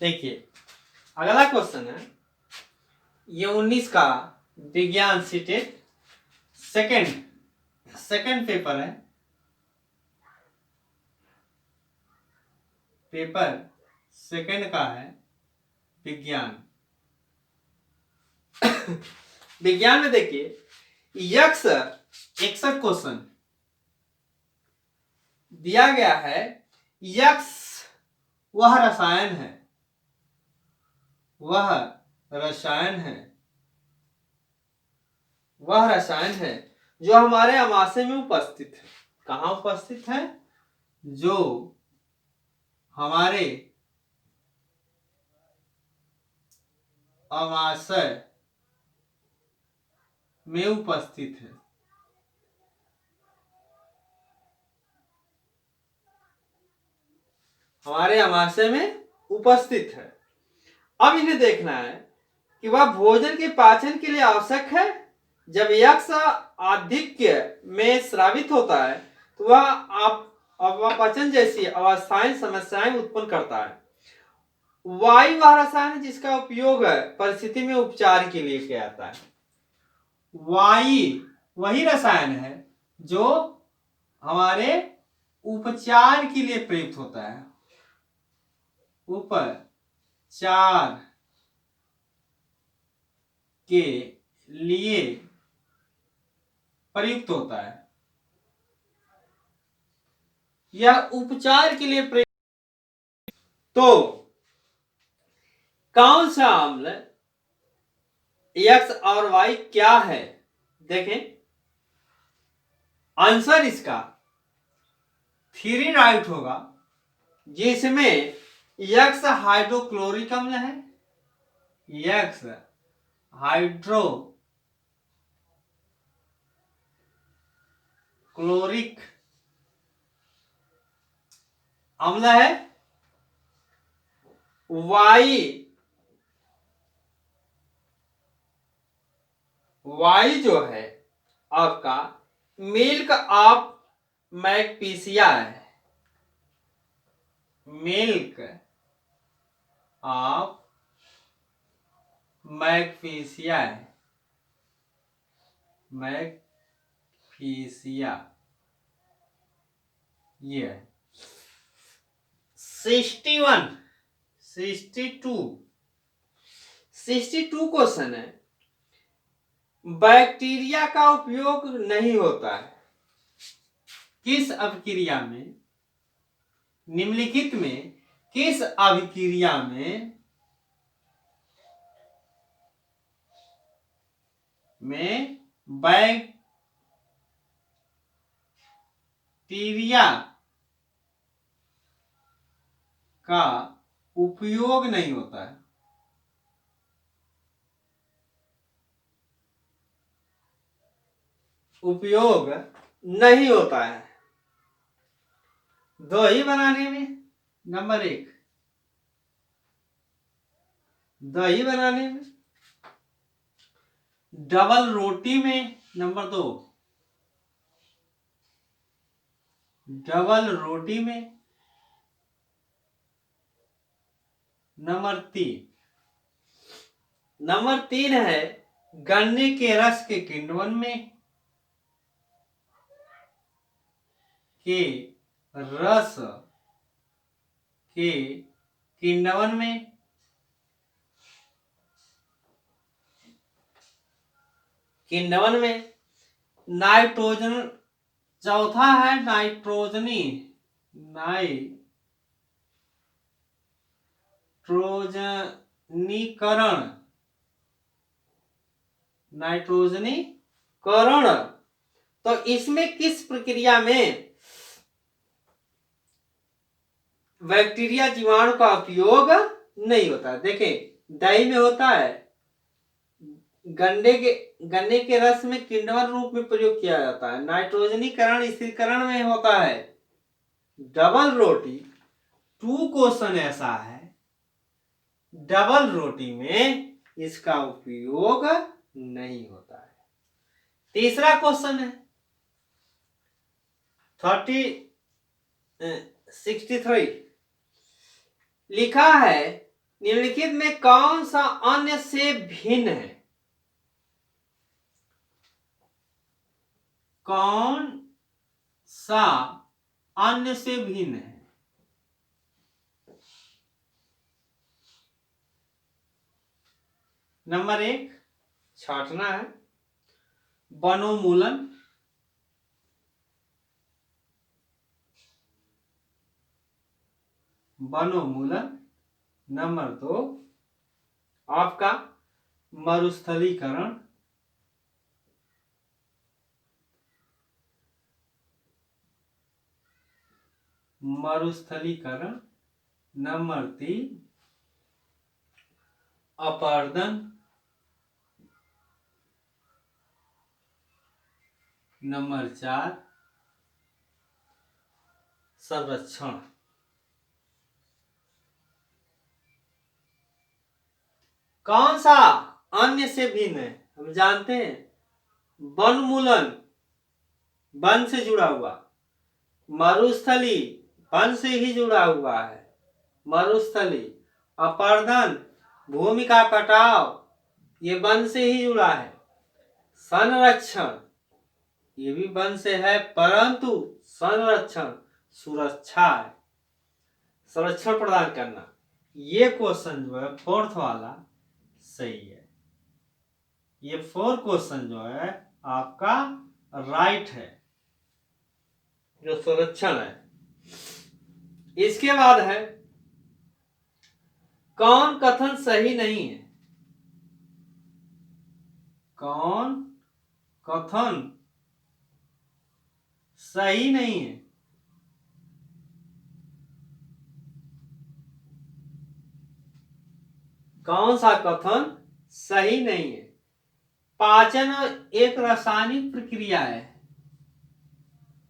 देखिए अगला क्वेश्चन है, ये 19 का विज्ञान सीटेट सेकंड पेपर है, पेपर सेकंड का है विज्ञान। विज्ञान में देखिए यक्स 61 क्वेश्चन दिया गया है। यक्स वह रसायन है, वह रसायन है, वह रसायन है जो हमारे अमाशय में उपस्थित है। कहाँ उपस्थित है? जो हमारे अमाशय में उपस्थित है। हमारे अमाशय में उपस्थित है। अब इन्हें देखना है कि वह भोजन के पाचन के लिए आवश्यक है। जब यक्स आधिक्य में स्रावित होता है तो वह अपचन जैसी अवस्थाएं समस्याएं उत्पन्न करता है। वायु वह रसायन है जिसका उपयोग परिस्थिति में उपचार के लिए किया जाता है। वायु वही रसायन है जो हमारे उपचार के लिए प्रयुक्त होता है, उपचार के लिए प्रयुक्त होता है। यह उपचार के लिए प्रयुक्त। तो कौन सा अम्ल एक्स और वाई क्या है? देखें आंसर इसका 3 राइट होगा, जिसमें एक्स हाइड्रोक्लोरिक अम्ल है, एक्स हाइड्रोक्लोरिक अम्ल है। वाई जो है आपका मिल्क ऑफ मैग्नीशिया है, मिल्क ऑफ मैग्नीशिया है, मैग्नीशिया ये 62 क्वेश्चन है। बैक्टीरिया का उपयोग नहीं होता है। किस अभिक्रिया में, निम्नलिखित में किस अभिक्रिया में बैक्टीरिया का उपयोग नहीं होता है? उपयोग नहीं होता है दही बनाने में, नंबर 1, दही बनाने में, डबल रोटी में, नंबर 2, डबल रोटी में, नंबर 3 है गन्ने के रस के किण्वन में, के रस के किण्वन में, नाइट्रोजन, चौथा है नाइट्रोजनीकरण। तो इसमें किस प्रक्रिया में बैक्टीरिया जीवाणु का उपयोग नहीं होता है? देखें दही में होता है, गन्ने के रस में किण्वन रूप में प्रयोग किया जाता है, नाइट्रोजनीकरण स्थिरीकरण में होता है, डबल रोटी 2 क्वेश्चन ऐसा है डबल रोटी में इसका उपयोग नहीं होता है। तीसरा क्वेश्चन है 63 लिखा है निम्नलिखित में कौन सा अन्य से भिन्न है? कौन सा अन्य से भिन्न है? नंबर 1 छांटना है, वनोन्मूलन, वनोन्मूलन। नंबर 2 आपका मरुस्थलीकरण, मरुस्थलीकरण। नंबर 3 अपरदन। नंबर 4 संरक्षण। कौन सा अन्य से भिन्न है? हम जानते हैं वनोन्मूलन वन से जुड़ा हुआ, मरुस्थली वन से ही जुड़ा हुआ है, मरुस्थली। अपरदन भूमि का कटाव ये वन से ही जुड़ा है। संरक्षण ये भी वन से है, परंतु संरक्षण सुरक्षा है, संरक्षण प्रदान करना। ये क्वेश्चन जो है फोर्थ वाला सही है। ये 4 क्वेश्चन जो है आपका राइट है, जो संरक्षण है। इसके बाद है कौन कथन सही नहीं है? कौन कथन सही नहीं है? कौन सा कथन सही नहीं है? पाचन एक रासायनिक प्रक्रिया है।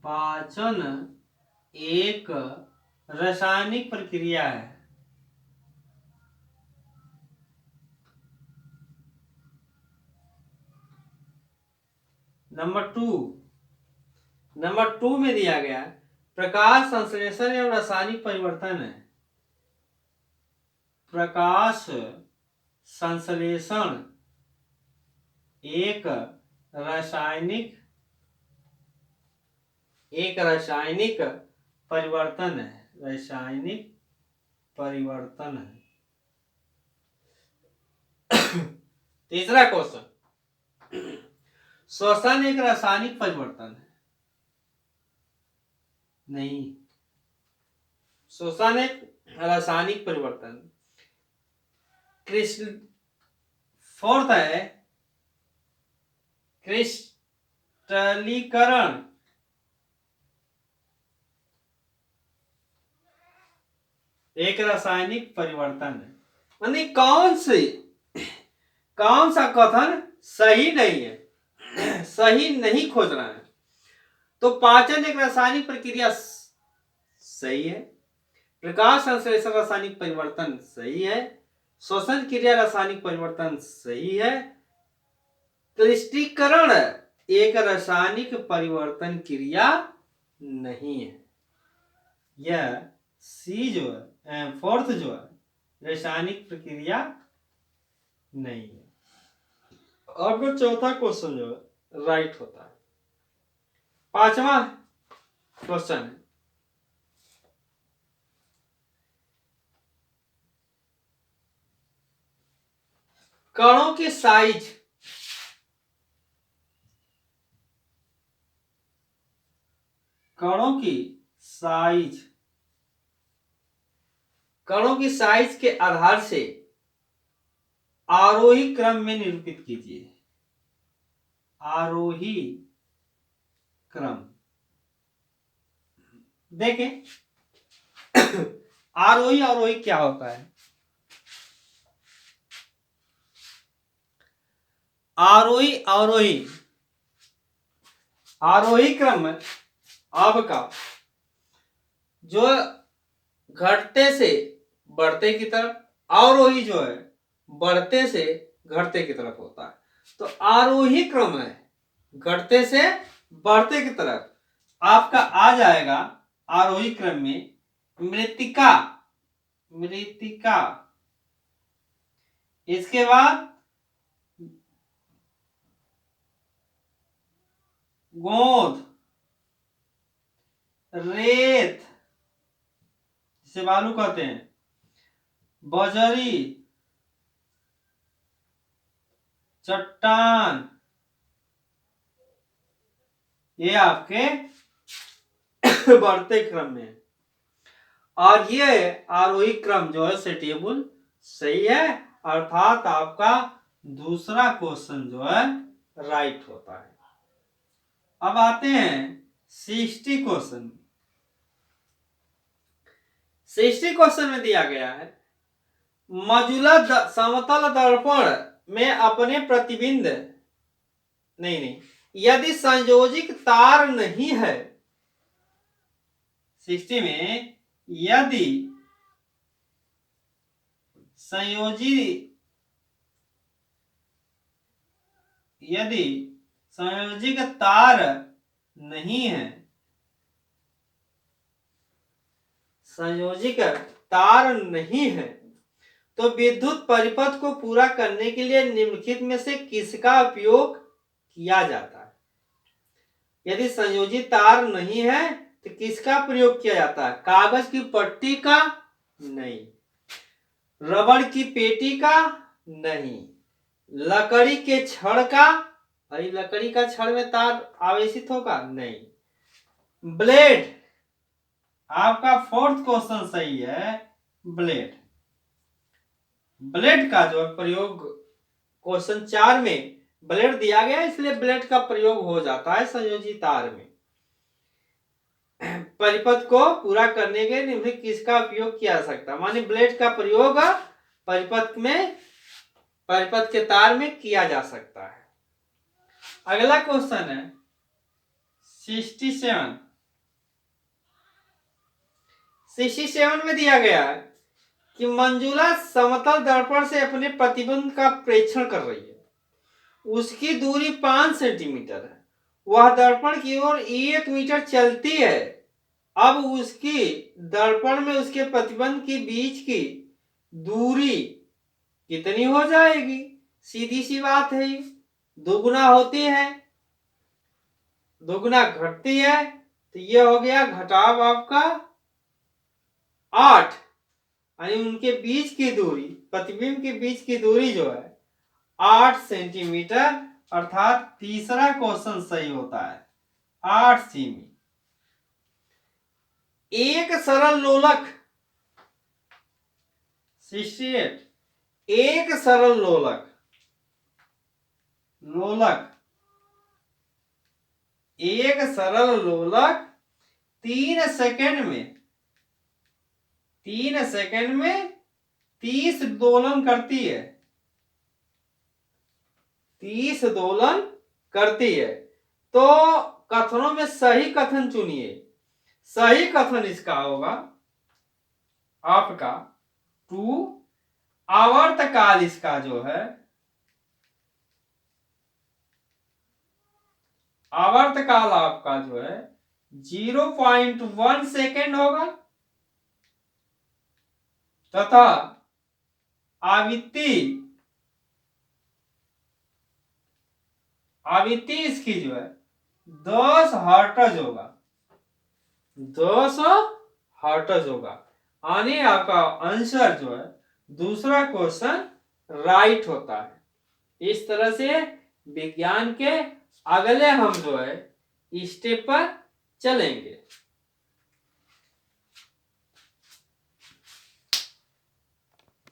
पाचन एक रासायनिक प्रक्रिया है। नंबर 2 में दिया गया प्रकाश संश्लेषण एवं रासायनिक परिवर्तन है। प्रकाश संश्लेषण एक रासायनिक परिवर्तन है, रासायनिक परिवर्तन है। तीसरा क्वेश्चन, श्वसन एक रासायनिक परिवर्तन है? नहीं, श्वसन एक रासायनिक परिवर्तन। फोर्थ है क्रिस्टलीकरण एक रासायनिक परिवर्तन है। यानी कौन सा कथन सही नहीं है, सही नहीं खोजना है। तो पाचन एक रासायनिक प्रक्रिया सही है, प्रकाश संश्लेषण रासायनिक परिवर्तन सही है, श्वसन क्रिया रासायनिक परिवर्तन सही है, क्लिष्टीकरण एक रासायनिक परिवर्तन क्रिया नहीं है। यह सी जो है फोर्थ जो है रासायनिक प्रक्रिया नहीं है। आपका चौथा क्वेश्चन जो है राइट होता है। पांचवा क्वेश्चन है कणों की साइज, कणों की साइज के आधार से आरोही क्रम में निरूपित कीजिए। आरोही क्रम देखें आरोही क्या होता है? आरोही क्रम आपका जो घटते से बढ़ते की तरफ, आरोही जो है बढ़ते से घटते की तरफ होता है। तो आरोही क्रम है घटते से बढ़ते की तरफ। आपका आ जाएगा आरोही क्रम में मृत्तिका इसके बाद गोंद, रेत जिसे बालू कहते हैं, बजरी, चट्टान, ये आपके बढ़ते क्रम में। और ये आरोही क्रम जो है से टेबल सही है, अर्थात आपका दूसरा क्वेश्चन जो है राइट होता है। अब आते हैं 60 क्वेश्चन। 60 क्वेश्चन में दिया गया है मौजूदा समतल दर्पण में अपने प्रतिबिंब नहीं यदि संयोजिक तार नहीं है। 60 में यदि संयोजिक तार नहीं है, संयोजिक तार नहीं है तो विद्युत परिपथ को पूरा करने के लिए निम्नलिखित में से किसका उपयोग किया जाता है। यदि संयोजित तार नहीं है तो किसका प्रयोग किया जाता है? कागज की पट्टी का नहीं, रबड़ की पेटी का नहीं, लकड़ी के छड़ का, भाई लकड़ी का छड़ में तार आवेशित होगा नहीं। ब्लेड, आपका फोर्थ क्वेश्चन सही है, ब्लेड। ब्लेड का जो प्रयोग क्वेश्चन 4 में ब्लेड दिया गया इसलिए ब्लेड का प्रयोग हो जाता है संयोजित तार में। परिपथ को पूरा करने के लिए किसका उपयोग किया जा सकता है? माने ब्लेड का प्रयोग परिपथ के तार में किया जा सकता है। अगला क्वेश्चन है 67। 67 में दिया गया है कि मंजुला समतल दर्पण से अपने प्रतिबिंब का प्रेक्षण कर रही है, उसकी दूरी 5 सेंटीमीटर है, वह दर्पण की ओर 1 मीटर चलती है। अब उसकी दर्पण में उसके प्रतिबिंब के बीच की दूरी कितनी हो जाएगी? सीधी सी बात है, दोगुना होती है, दोगुना घटती है, तो ये हो गया घटाव आपका 8, यानी उनके बीच की दूरी, प्रतिबिंब के बीच की दूरी जो है 8 सेंटीमीटर, अर्थात तीसरा क्वेश्चन सही होता है 8 सेमी। एक सरल लोलक 68, एक सरल लोलक 3 सेकंड में 30 दोलन करती है, 30 दोलन करती है। तो कथनों में सही कथन चुनिए। सही कथन इसका होगा आपका 2, आवर्तकाल इसका जो है, आवर्तकाल आपका जो है 0.1 सेकेंड होगा, तथा आवृत्ति इसकी जो है 10 हर्ट्ज होगा, 10 हर्ट्ज होगा। यानी आपका आंसर जो है दूसरा क्वेश्चन राइट होता है। इस तरह से विज्ञान के अगले हम जो है स्टेप पर चलेंगे।